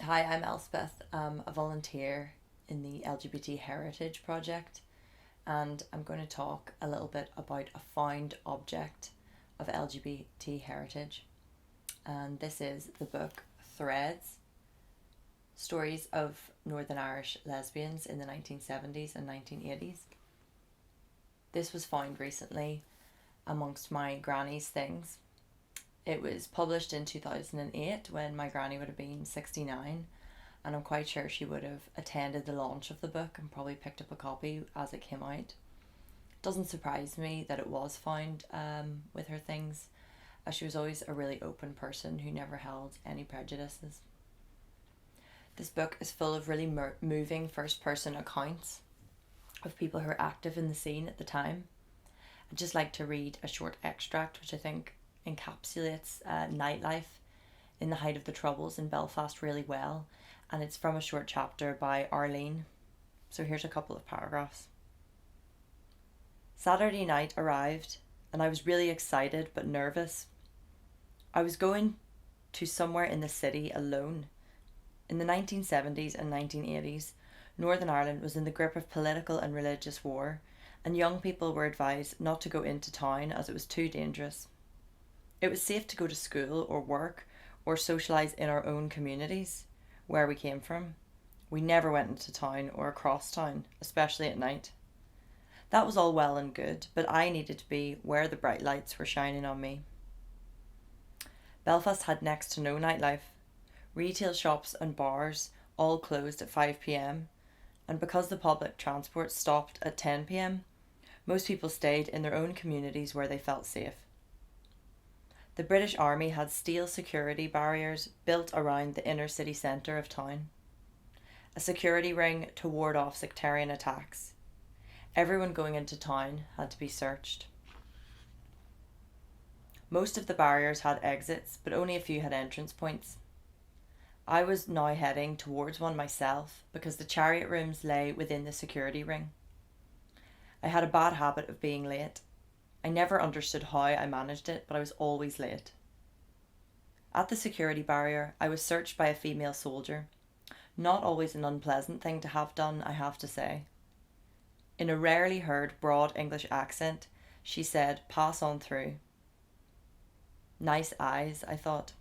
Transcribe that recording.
Hi, I'm Elspeth. I'm a volunteer in the LGBT Heritage Project, and I'm going to talk a little bit about a found object of LGBT heritage. And this is the book Threads, Stories of Northern Irish Lesbians in the 1970s and 1980s. This was found recently amongst my granny's things. It was published in 2008 when my granny would have been 69, and I'm quite sure she would have attended the launch of the book and probably picked up a copy as it came out. Doesn't surprise me that it was found with her things, as she was always a really open person who never held any prejudices. This book is full of really moving first person accounts of people who were active in the scene at the time. I'd just like to read a short extract which I think encapsulates nightlife in the height of the Troubles in Belfast really well, and it's from a short chapter by Arlene. So here's a couple of paragraphs. Saturday night arrived, and I was really excited but nervous. I was going to somewhere in the city alone. In the 1970s and 1980s, Northern Ireland was in the grip of political and religious war, and young people were advised not to go into town as it was too dangerous. It was safe to go to school or work or socialise in our own communities, where we came from. We never went into town or across town, especially at night. That was all well and good, but I needed to be where the bright lights were shining on me. Belfast had next to no nightlife. Retail shops and bars all closed at 5 p.m, and because the public transport stopped at 10 p.m, most people stayed in their own communities where they felt safe. The British Army had steel security barriers built around the inner city centre of town. A security ring to ward off sectarian attacks. Everyone going into town had to be searched. Most of the barriers had exits, but only a few had entrance points. I was now heading towards one myself because the chariot rooms lay within the security ring. I had a bad habit of being late. I never understood how I managed it, but I was always late. At the security barrier, I was searched by a female soldier. Not always an unpleasant thing to have done, I have to say. In a rarely heard broad English accent, she said, "Pass on through." Nice eyes, I thought.